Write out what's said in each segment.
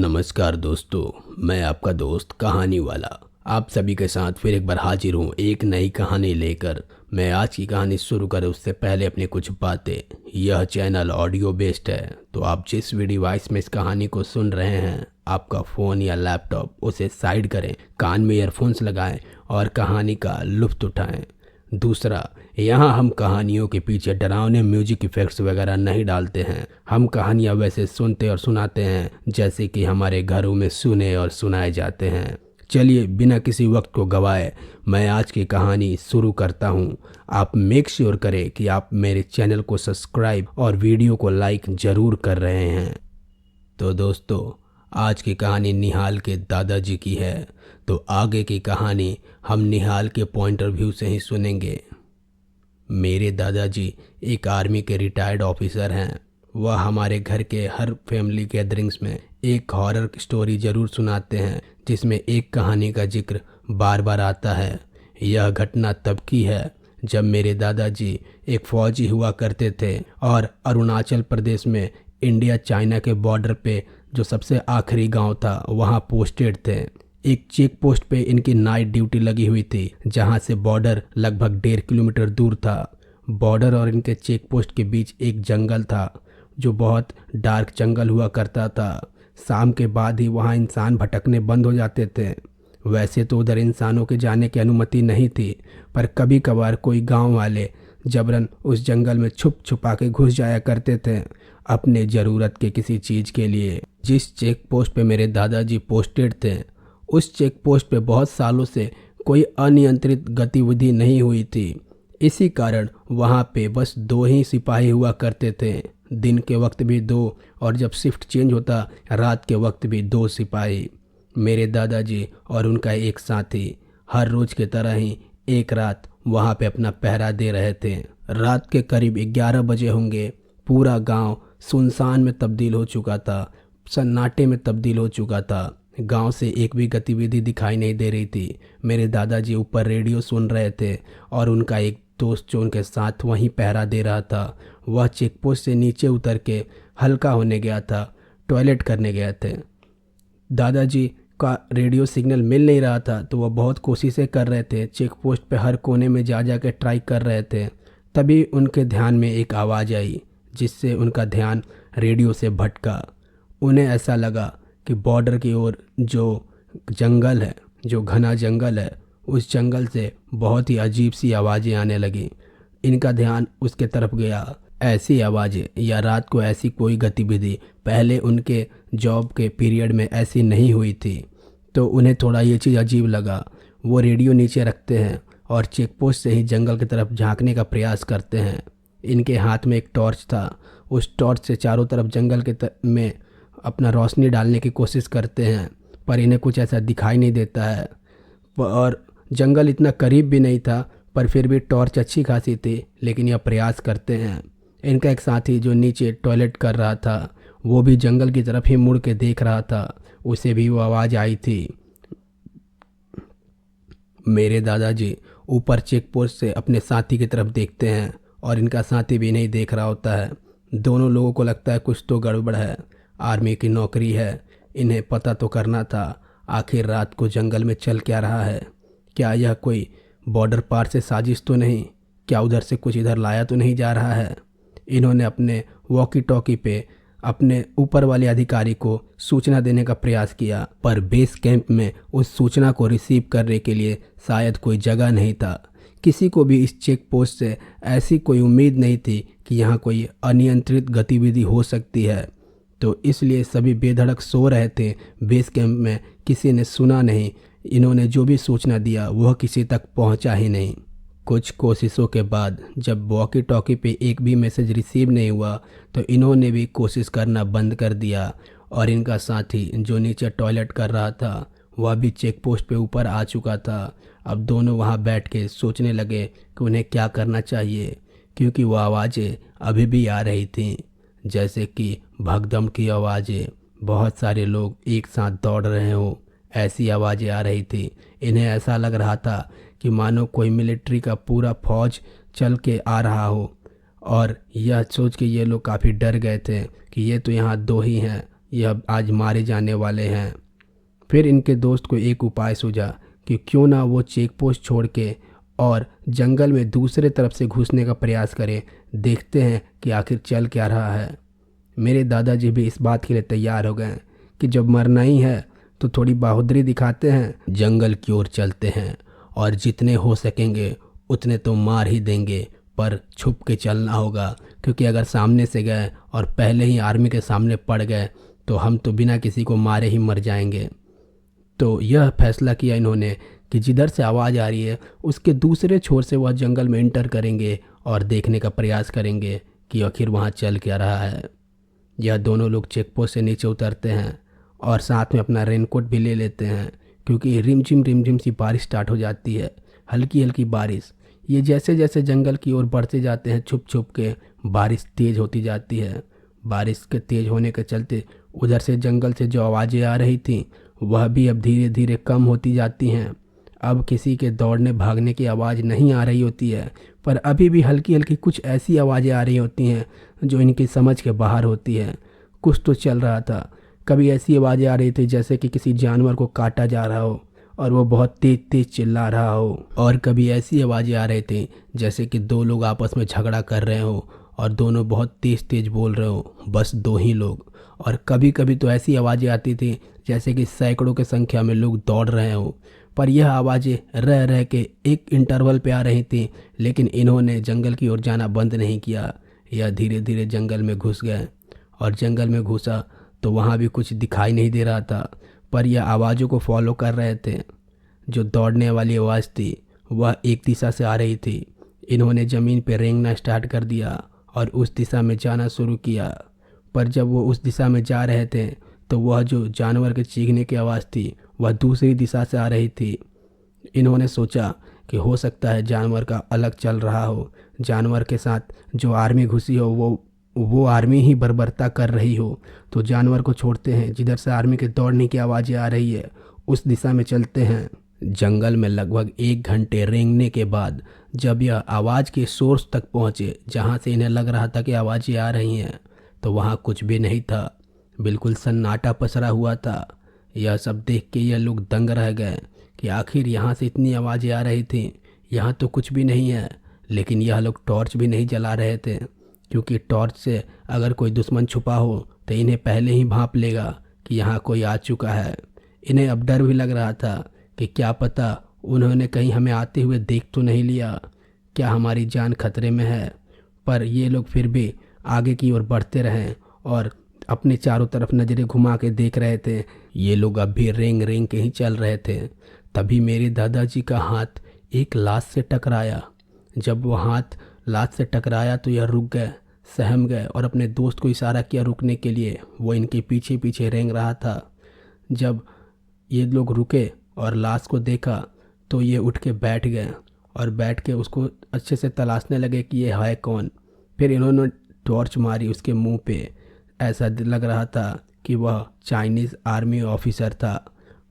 नमस्कार दोस्तों, मैं आपका दोस्त कहानी वाला आप सभी के साथ फिर एक बार हाजिर हूँ एक नई कहानी लेकर। मैं आज की कहानी शुरू करें उससे पहले अपनी कुछ बातें। यह चैनल ऑडियो बेस्ड है, तो आप जिस भी डिवाइस में इस कहानी को सुन रहे हैं, आपका फ़ोन या लैपटॉप, उसे साइड करें, कान में ईयरफोन्स लगाएं और कहानी का लुत्फ़ उठाएं। दूसरा, यहाँ हम कहानियों के पीछे डरावने म्यूजिक इफ़ेक्ट्स वगैरह नहीं डालते हैं। हम कहानियाँ वैसे सुनते और सुनाते हैं जैसे कि हमारे घरों में सुने और सुनाए जाते हैं। चलिए बिना किसी वक्त को गवाए मैं आज की कहानी शुरू करता हूँ। आप मेक श्योर करें कि आप मेरे चैनल को सब्सक्राइब और वीडियो को लाइक ज़रूर कर रहे हैं। तो दोस्तों, आज की कहानी निहाल के दादाजी की है। तो आगे की कहानी हम निहाल के पॉइंट ऑफ व्यू से ही सुनेंगे। मेरे दादाजी एक आर्मी के रिटायर्ड ऑफिसर हैं। वह हमारे घर के हर फैमिली गैदरिंग्स में एक हॉरर स्टोरी ज़रूर सुनाते हैं जिसमें एक कहानी का जिक्र बार बार आता है। यह घटना तब की है जब मेरे दादाजी एक फ़ौजी हुआ करते थे और अरुणाचल प्रदेश में इंडिया चाइना के बॉर्डर पे जो सबसे आखिरी गांव था वहां पोस्टेड थे। एक चेक पोस्ट पे इनकी नाइट ड्यूटी लगी हुई थी जहां से बॉर्डर लगभग 1.5 किलोमीटर दूर था। बॉर्डर और इनके चेक पोस्ट के बीच एक जंगल था जो बहुत डार्क जंगल हुआ करता था। शाम के बाद ही वहां इंसान भटकने बंद हो जाते थे। वैसे तो उधर इंसानों के जाने की अनुमति नहीं थी, पर कभी कभार कोई गांव वाले जबरन उस जंगल में छुप छुपा के घुस जाया करते थे अपने ज़रूरत के किसी चीज़ के लिए। जिस चेक पोस्ट पे मेरे दादाजी पोस्टेड थे, उस चेक पोस्ट पे बहुत सालों से कोई अनियंत्रित गतिविधि नहीं हुई थी। इसी कारण वहाँ पे बस 2 ही सिपाही हुआ करते थे। दिन के वक्त भी 2 और जब शिफ्ट चेंज होता रात के वक्त भी 2 सिपाही। मेरे दादाजी और उनका एक साथी हर रोज़ की तरह ही एक रात वहाँ पे अपना पहरा दे रहे थे। रात के करीब 11 बजे होंगे। पूरा गांव सुनसान में तब्दील हो चुका था, सन्नाटे में तब्दील हो चुका था। गांव से एक भी गतिविधि दिखाई नहीं दे रही थी। मेरे दादाजी ऊपर रेडियो सुन रहे थे और उनका एक दोस्त जो उनके साथ वहीं पहरा दे रहा था, वह चेकपोस्ट से नीचे उतर के हल्का होने गया था, टॉयलेट करने गए थे। दादाजी का रेडियो सिग्नल मिल नहीं रहा था तो वह बहुत कोशिशें कर रहे थे, चेक पोस्ट पे हर कोने में जा जा के ट्राई कर रहे थे। तभी उनके ध्यान में एक आवाज़ आई जिससे उनका ध्यान रेडियो से भटका। उन्हें ऐसा लगा कि बॉर्डर की ओर जो जंगल है, जो घना जंगल है, उस जंगल से बहुत ही अजीब सी आवाज़ें आने लगी। इनका ध्यान उसके तरफ गया। ऐसी आवाज़ें या रात को ऐसी कोई गतिविधि पहले उनके जॉब के पीरियड में ऐसी नहीं हुई थी, तो उन्हें थोड़ा ये चीज़ अजीब लगा। वो रेडियो नीचे रखते हैं और चेक पोस्ट से ही जंगल की तरफ झांकने का प्रयास करते हैं। इनके हाथ में एक टॉर्च था। उस टॉर्च से चारों तरफ जंगल के में अपना रोशनी डालने की कोशिश करते हैं, पर इन्हें कुछ ऐसा दिखाई नहीं देता है। और जंगल इतना करीब भी नहीं था, पर फिर भी टॉर्च अच्छी खासी थी, लेकिन यह प्रयास करते हैं। इनका एक साथी जो नीचे टॉयलेट कर रहा था, वो भी जंगल की तरफ ही मुड़ के देख रहा था। उसे भी वो आवाज़ आई थी। मेरे दादाजी ऊपर चेक पोस्ट से अपने साथी की तरफ देखते हैं और इनका साथी भी नहीं देख रहा होता है। दोनों लोगों को लगता है कुछ तो गड़बड़ है। आर्मी की नौकरी है, इन्हें पता तो करना था आखिर रात को जंगल में चल क्या रहा है। क्या यह कोई बॉर्डर पार से साजिश तो नहीं? क्या उधर से कुछ इधर लाया तो नहीं जा रहा है? इन्होंने अपने वॉकी टॉकी पे अपने ऊपर वाले अधिकारी को सूचना देने का प्रयास किया, पर बेस कैंप में उस सूचना को रिसीव करने के लिए शायद कोई जगह नहीं था। किसी को भी इस चेक पोस्ट से ऐसी कोई उम्मीद नहीं थी कि यहाँ कोई अनियंत्रित गतिविधि हो सकती है, तो इसलिए सभी बेधड़क सो रहे थे। बेस कैंप में किसी ने सुना नहीं। इन्होंने जो भी सूचना दिया वह किसी तक पहुँचा ही नहीं। कुछ कोशिशों के बाद जब वॉकी टॉकी पे एक भी मैसेज रिसीव नहीं हुआ, तो इन्होंने भी कोशिश करना बंद कर दिया। और इनका साथी जो नीचे टॉयलेट कर रहा था, वह भी चेक पोस्ट पे ऊपर आ चुका था। अब दोनों वहाँ बैठ के सोचने लगे कि उन्हें क्या करना चाहिए, क्योंकि वह आवाज़ें अभी भी आ रही थीं, जैसे कि भगदम की आवाज़ें, बहुत सारे लोग एक साथ दौड़ रहे हों, ऐसी आवाज़ें आ रही थी। इन्हें ऐसा लग रहा था कि मानो कोई मिलिट्री का पूरा फौज चल के आ रहा हो। और यह सोच के ये लोग काफ़ी डर गए थे कि ये तो यहाँ 2 ही हैं, यह आज मारे जाने वाले हैं। फिर इनके दोस्त को एक उपाय सूझा कि क्यों ना वो चेक पोस्ट छोड़ के और जंगल में दूसरे तरफ से घुसने का प्रयास करें, देखते हैं कि आखिर चल क्या रहा है। मेरे दादाजी भी इस बात के लिए तैयार हो गए कि जब मरना ही है तो थोड़ी बहादुरी दिखाते हैं। जंगल की ओर चलते हैं और जितने हो सकेंगे उतने तो मार ही देंगे, पर छुप के चलना होगा, क्योंकि अगर सामने से गए और पहले ही आर्मी के सामने पड़ गए तो हम तो बिना किसी को मारे ही मर जाएंगे। तो यह फैसला किया इन्होंने कि जिधर से आवाज़ आ रही है उसके दूसरे छोर से वह जंगल में इंटर करेंगे और देखने का प्रयास करेंगे कि आखिर वहाँ चल क्या रहा है। यह दोनों लोग चेक पोस्ट से नीचे उतरते हैं और साथ में अपना रेनकोट भी ले लेते हैं, क्योंकि रिमझिम सी बारिश स्टार्ट हो जाती है, हल्की हल्की बारिश। ये जैसे जैसे जंगल की ओर बढ़ते जाते हैं छुप छुप के बारिश तेज़ होती जाती है। बारिश के तेज़ होने के चलते उधर से जंगल से जो आवाज़ें आ रही थीं वह भी अब धीरे धीरे कम होती जाती हैं। अब किसी के दौड़ने भागने की आवाज़ नहीं आ रही होती है, पर अभी भी हल्की हल्की कुछ ऐसी आवाज़ें आ रही होती हैं जो इनकी समझ के बाहर होती है। कुछ तो चल रहा था। कभी ऐसी आवाज़ें आ रही थी जैसे कि किसी जानवर को काटा जा रहा हो और वो बहुत तेज तेज चिल्ला रहा हो, और कभी ऐसी आवाज़ें आ रही थी जैसे कि दो लोग आपस में झगड़ा कर रहे हो और दोनों बहुत तेज तेज बोल रहे हो, बस दो ही लोग। और कभी कभी तो ऐसी आवाज़ें आती थी जैसे कि सैकड़ों की संख्या में लोग दौड़ रहे हो, पर यह आवाज़ें रह रह के एक इंटरवल पे आ रही थी। लेकिन इन्होंने जंगल की ओर जाना बंद नहीं किया। यह धीरे धीरे जंगल में घुस गए और जंगल में घुसा तो वहाँ भी कुछ दिखाई नहीं दे रहा था, पर यह आवाज़ों को फॉलो कर रहे थे। जो दौड़ने वाली आवाज़ थी वह एक दिशा से आ रही थी। इन्होंने ज़मीन पर रेंगना स्टार्ट कर दिया और उस दिशा में जाना शुरू किया। पर जब वो उस दिशा में जा रहे थे तो वह जो जानवर के चीखने की आवाज़ थी वह दूसरी दिशा से आ रही थी। इन्होंने सोचा कि हो सकता है जानवर का अलग चल रहा हो, जानवर के साथ जो आर्मी घुसी हो वो आर्मी ही बर्बरता कर रही हो। तो जानवर को छोड़ते हैं, जिधर से आर्मी के दौड़ने की आवाज़ें आ रही है उस दिशा में चलते हैं। जंगल में लगभग 1 घंटे रेंगने के बाद जब यह आवाज़ के सोर्स तक पहुँचे, जहाँ से इन्हें लग रहा था कि आवाज़ें आ रही हैं, तो वहाँ कुछ भी नहीं था। बिल्कुल सन्नाटा पसरा हुआ था। यह सब देख के यह लोग दंग रह गए कि आखिर यहाँ से इतनी आवाज़ें आ रही थी, यहाँ तो कुछ भी नहीं है। लेकिन यह लोग टॉर्च भी नहीं जला रहे थे, क्योंकि टॉर्च से अगर कोई दुश्मन छुपा हो तो इन्हें पहले ही भांप लेगा कि यहाँ कोई आ चुका है। इन्हें अब डर भी लग रहा था कि क्या पता उन्होंने कहीं हमें आते हुए देख तो नहीं लिया, क्या हमारी जान खतरे में है। पर ये लोग फिर भी आगे की ओर बढ़ते रहें और अपने चारों तरफ नज़रें घुमा के देख रहे थे। ये लोग अब भी रेंग रेंग के ही चल रहे थे। तभी मेरे दादाजी का हाथ एक लाश से टकराया। जब वो हाथ लाश से टकराया तो यह रुक गए, सहम गए और अपने दोस्त को इशारा किया रुकने के लिए। वो इनके पीछे पीछे रेंग रहा था। जब ये लोग रुके और लाश को देखा तो ये उठ के बैठ गए और बैठ के उसको अच्छे से तलाशने लगे कि ये है कौन। फिर इन्होंने टॉर्च मारी उसके मुंह पे। ऐसा लग रहा था कि वह चाइनीज़ आर्मी ऑफिसर था,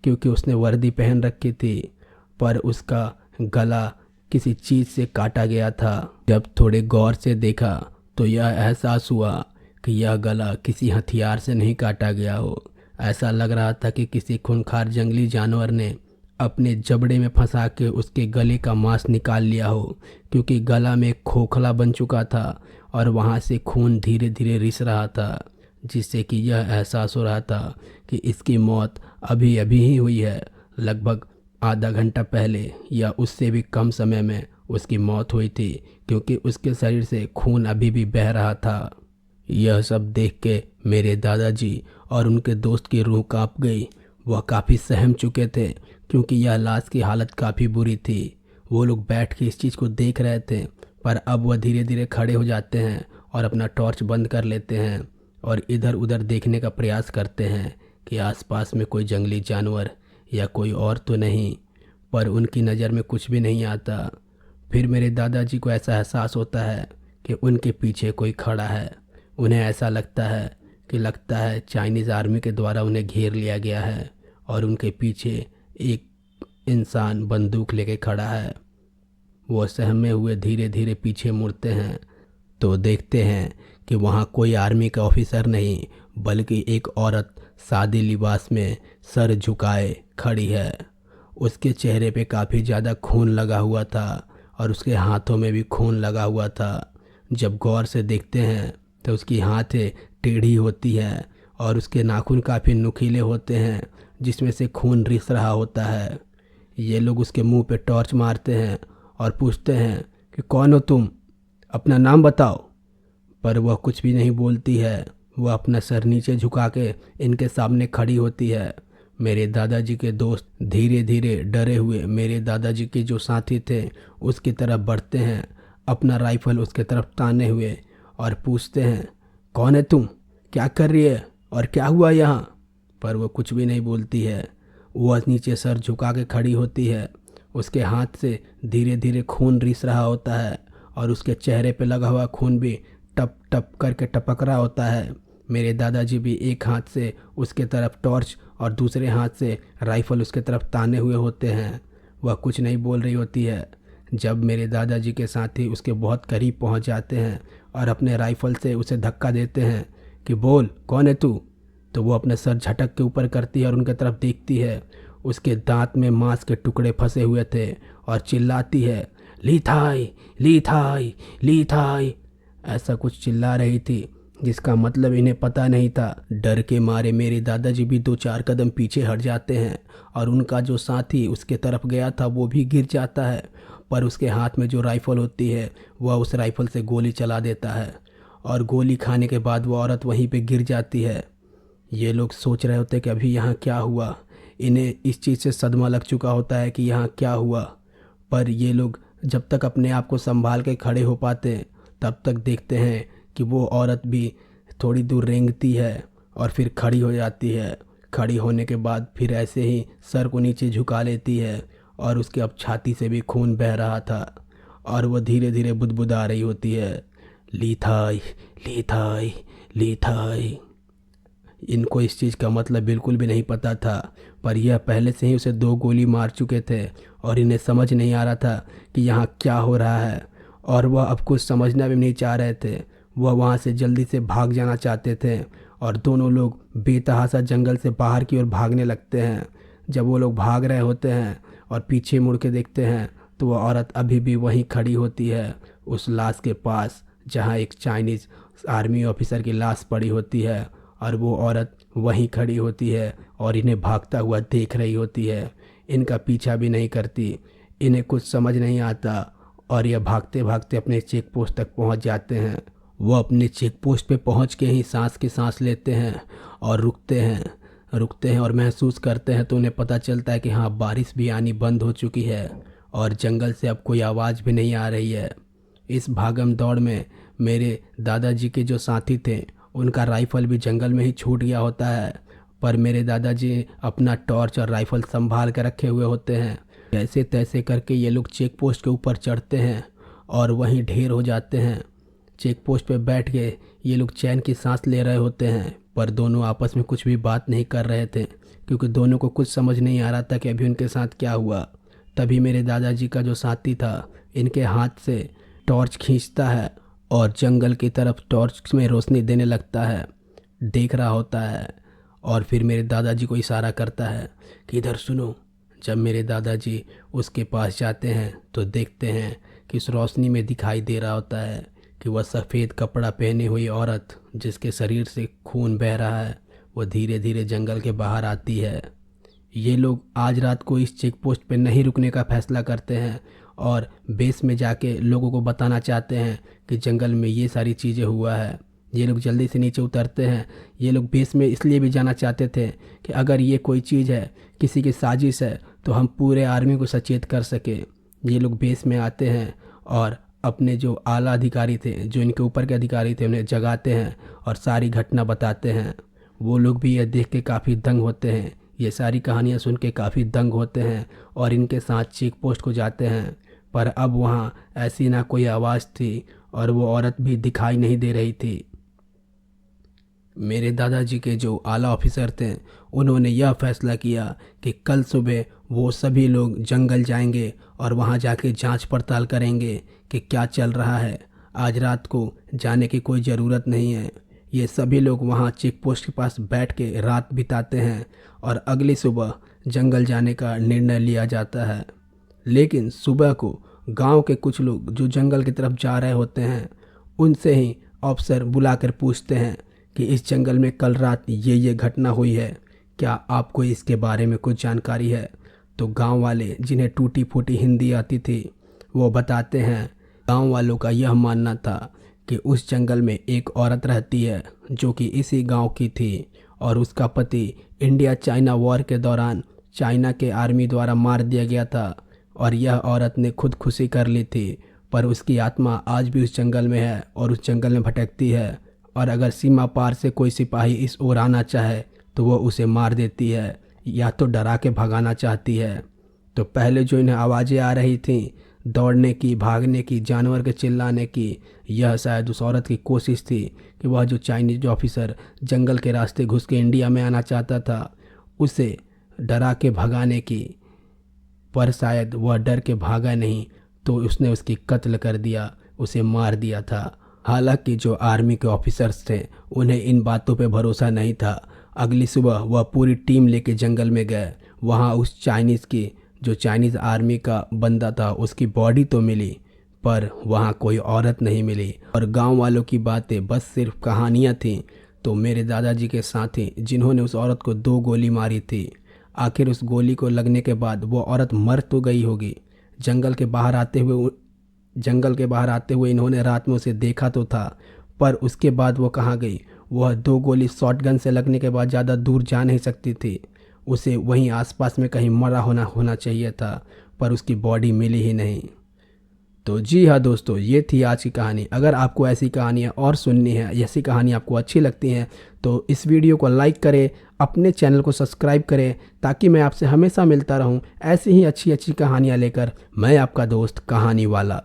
क्योंकि उसने वर्दी पहन रखी थी, पर उसका गला किसी चीज़ से काटा गया था। जब थोड़े गौर से देखा तो यह एहसास हुआ कि यह गला किसी हथियार से नहीं काटा गया हो। ऐसा लग रहा था कि किसी खूंखार जंगली जानवर ने अपने जबड़े में फंसा के उसके गले का मांस निकाल लिया हो, क्योंकि गला में खोखला बन चुका था और वहाँ से खून धीरे धीरे रिस रहा था, जिससे कि यह एहसास हो रहा था कि इसकी मौत अभी अभी ही हुई है। लगभग आधा घंटा पहले या उससे भी कम समय में उसकी मौत हुई थी, क्योंकि उसके शरीर से खून अभी भी बह रहा था। यह सब देख के मेरे दादाजी और उनके दोस्त की रूह कांप गई। वह काफ़ी सहम चुके थे, क्योंकि यह लाश की हालत काफ़ी बुरी थी। वो लोग बैठ के इस चीज़ को देख रहे थे, पर अब वह धीरे धीरे खड़े हो जाते हैं और अपना टॉर्च बंद कर लेते हैं और इधर उधर देखने का प्रयास करते हैं कि आसपास में कोई जंगली जानवर या कोई और तो नहीं, पर उनकी नज़र में कुछ भी नहीं आता। फिर मेरे दादाजी को ऐसा एहसास होता है कि उनके पीछे कोई खड़ा है। उन्हें ऐसा लगता है चाइनीज़ आर्मी के द्वारा उन्हें घेर लिया गया है और उनके पीछे एक इंसान बंदूक लेके खड़ा है। वो सहमे हुए धीरे धीरे पीछे मुड़ते हैं तो देखते हैं कि वहाँ कोई आर्मी का ऑफिसर नहीं, बल्कि एक औरत सादे लिबास में सर झुकाए खड़ी है। उसके चेहरे पे काफ़ी ज़्यादा खून लगा हुआ था और उसके हाथों में भी खून लगा हुआ था। जब गौर से देखते हैं तो उसकी हाथें टेढ़ी होती हैं और उसके नाखून काफ़ी नुकीले होते हैं जिसमें से खून रिस रहा होता है। ये लोग उसके मुंह पे टॉर्च मारते हैं और पूछते हैं कि कौन हो तुम, अपना नाम बताओ। पर वह कुछ भी नहीं बोलती है। वह अपना सर नीचे झुका के इनके सामने खड़ी होती है। मेरे दादाजी के दोस्त धीरे धीरे डरे हुए मेरे दादाजी के जो साथी थे उसकी तरफ बढ़ते हैं, अपना राइफल उसके तरफ ताने हुए, और पूछते हैं कौन है तुम, क्या कर रही है और क्या हुआ यहाँ। पर वो कुछ भी नहीं बोलती है। वह नीचे सर झुका के खड़ी होती है। उसके हाथ से धीरे धीरे खून रिस रहा होता है और उसके चेहरे पे लगा हुआ खून भी टप टप करके टपक रहा होता है। मेरे दादाजी भी एक हाथ से उसके तरफ टॉर्च और दूसरे हाथ से राइफल उसके तरफ ताने हुए होते हैं। वह कुछ नहीं बोल रही होती है। जब मेरे दादाजी के साथी उसके बहुत करीब पहुंच जाते हैं और अपने राइफल से उसे धक्का देते हैं कि बोल कौन है तू, तो वो अपने सर झटक के ऊपर करती है और उनके तरफ देखती है। उसके दांत में मांस के टुकड़े फंसे हुए थे और चिल्लाती है ली थाई, ली थाई, ली थाई। ऐसा कुछ चिल्ला रही थी जिसका मतलब इन्हें पता नहीं था। डर के मारे मेरे दादाजी भी 2-4 कदम पीछे हट जाते हैं और उनका जो साथी उसके तरफ गया था वो भी गिर जाता है। पर उसके हाथ में जो राइफल होती है वह उस राइफल से गोली चला देता है और गोली खाने के बाद वो औरत वहीं पे गिर जाती है। ये लोग सोच रहे होते कि अभी यहाँ क्या हुआ। इन्हें इस चीज़ से सदमा लग चुका होता है कि यहाँ क्या हुआ। पर ये लोग जब तक अपने आप को संभाल के खड़े हो पाते तब तक देखते हैं कि वो औरत भी थोड़ी दूर रेंगती है और फिर खड़ी हो जाती है। खड़ी होने के बाद फिर ऐसे ही सर को नीचे झुका लेती है और उसके अब छाती से भी खून बह रहा था और वह धीरे धीरे बुदबुदा रही होती है लीथाई, लीथाई, लीथाई। इनको इस चीज़ का मतलब बिल्कुल भी नहीं पता था, पर यह पहले से ही उसे 2 गोली मार चुके थे और इन्हें समझ नहीं आ रहा था कि यहाँ क्या हो रहा है। और वह अब कुछ समझना भी नहीं चाह रहे थे। वह वहाँ से जल्दी से भाग जाना चाहते थे और दोनों लोग बेतहाशा जंगल से बाहर की ओर भागने लगते हैं। जब वो लोग भाग रहे होते हैं और पीछे मुड़ के देखते हैं तो वह औरत अभी भी वहीं खड़ी होती है उस लाश के पास जहाँ एक चाइनीज़ आर्मी ऑफिसर की लाश पड़ी होती है। और वो औरत वहीं खड़ी होती है और इन्हें भागता हुआ देख रही होती है। इनका पीछा भी नहीं करती। इन्हें कुछ समझ नहीं आता और यह भागते भागते अपने चेक पोस्ट तक पहुंच जाते हैं। वो अपने चेक पोस्ट पे पहुंच के ही सांस की सांस लेते हैं और रुकते हैं और महसूस करते हैं तो उन्हें पता चलता है कि हाँ, बारिश भी आनी बंद हो चुकी है और जंगल से अब कोई आवाज़ भी नहीं आ रही है। इस भागम दौड़ में मेरे दादाजी के जो साथी थे उनका राइफल भी जंगल में ही छूट गया होता है। पर मेरे दादाजी अपना टॉर्च और राइफल संभाल कर रखे हुए होते हैं। कैसे तैसे करके ये लोग चेक पोस्ट के ऊपर चढ़ते हैं और वहीं ढेर हो जाते हैं। चेक पोस्ट पे बैठ के ये लोग चैन की सांस ले रहे होते हैं, पर दोनों आपस में कुछ भी बात नहीं कर रहे थे क्योंकि दोनों को कुछ समझ नहीं आ रहा था कि अभी उनके साथ क्या हुआ। तभी मेरे दादाजी का जो साथी था इनके हाथ से टॉर्च खींचता है और जंगल की तरफ टॉर्च में रोशनी देने लगता है। देख रहा होता है और फिर मेरे दादाजी को इशारा करता है कि इधर सुनो। जब मेरे दादाजी उसके पास जाते हैं तो देखते हैं कि उस रोशनी में दिखाई दे रहा होता है कि वह सफ़ेद कपड़ा पहने हुई औरत जिसके शरीर से खून बह रहा है वह धीरे धीरे जंगल के बाहर आती है। ये लोग आज रात को इस चेक पोस्ट पे नहीं रुकने का फैसला करते हैं और बेस में जाके लोगों को बताना चाहते हैं कि जंगल में ये सारी चीज़ें हुआ है। ये लोग जल्दी से नीचे उतरते हैं। ये लोग बेस में इसलिए भी जाना चाहते थे कि अगर ये कोई चीज़ है, किसी की साजिश है, तो हम पूरे आर्मी को सचेत कर सके। ये लोग बेस में आते हैं और अपने जो आला अधिकारी थे, जो इनके ऊपर के अधिकारी थे, उन्हें जगाते हैं और सारी घटना बताते हैं। वो लोग भी यह देख के काफ़ी दंग होते हैं। ये सारी कहानियाँ सुन के काफ़ी दंग होते हैं और इनके साथ चेक पोस्ट को जाते हैं। पर अब वहाँ ऐसी ना कोई आवाज़ थी और वो औरत भी दिखाई नहीं दे रही थी। मेरे दादाजी के जो आला ऑफिसर थे उन्होंने यह फैसला किया कि कल सुबह वो सभी लोग जंगल जाएंगे और वहाँ जाके जांच पड़ताल करेंगे कि क्या चल रहा है। आज रात को जाने की कोई ज़रूरत नहीं है ये सभी लोग वहाँ चेक पोस्ट के पास बैठ के रात बिताते हैं और अगली सुबह जंगल जाने का निर्णय लिया जाता है। लेकिन सुबह को गांव के कुछ लोग जो जंगल की तरफ जा रहे होते हैं उनसे ही अफसर बुलाकर पूछते हैं कि इस जंगल में कल रात ये घटना हुई है, क्या आपको इसके बारे में कुछ जानकारी है? तो गांव वाले जिन्हें टूटी फूटी हिंदी आती थी वो बताते हैं। गांव वालों का यह मानना था कि उस जंगल में एक औरत रहती है जो कि इसी गांव की थी और उसका पति इंडिया चाइना वॉर के दौरान चाइना के आर्मी द्वारा मार दिया गया था और यह औरत ने खुदकुशी कर ली थी, पर उसकी आत्मा आज भी उस जंगल में है और उस जंगल में भटकती है और अगर सीमा पार से कोई सिपाही इस ओर आना चाहे तो वो उसे मार देती है या तो डरा के भगाना चाहती है। तो पहले जो इन्हें आवाज़ें आ रही थीं दौड़ने की, भागने की, जानवर के चिल्लाने की, यह शायद उस औरत की कोशिश थी कि वह जो चाइनीज ऑफिसर जंगल के रास्ते घुस के इंडिया में आना चाहता था उसे डरा के भगाने की, पर शायद वह डर के भागा नहीं तो उसने उसकी कत्ल कर दिया, उसे मार दिया था। हालांकि जो आर्मी के ऑफिसर्स थे उन्हें इन बातों पे भरोसा नहीं था। अगली सुबह वह पूरी टीम लेके जंगल में गए। वहाँ उस जो चाइनीज़ आर्मी का बंदा था उसकी बॉडी तो मिली पर वहाँ कोई औरत नहीं मिली और गांव वालों की बातें बस सिर्फ कहानियाँ थीं। तो मेरे दादाजी के साथी जिन्होंने उस औरत को 2 गोली मारी थी, आखिर उस गोली को लगने के बाद वो औरत मर तो गई होगी। जंगल के बाहर आते हुए इन्होंने रात में उसे देखा तो था, पर उसके बाद वो कहाँ गई? वह 2 गोली शॉटगन से लगने के बाद ज़्यादा दूर जा नहीं सकती थी। उसे वहीं आसपास में कहीं मरा होना चाहिए था, पर उसकी बॉडी मिली ही नहीं। तो जी हाँ दोस्तों, ये थी आज की कहानी। अगर आपको ऐसी कहानियाँ और सुननी है, ऐसी कहानी आपको अच्छी लगती हैं तो इस वीडियो को लाइक करें, अपने चैनल को सब्सक्राइब करें ताकि मैं आपसे हमेशा मिलता रहूं ऐसी ही अच्छी अच्छी कहानियाँ लेकर। मैं आपका दोस्त कहानी वाला।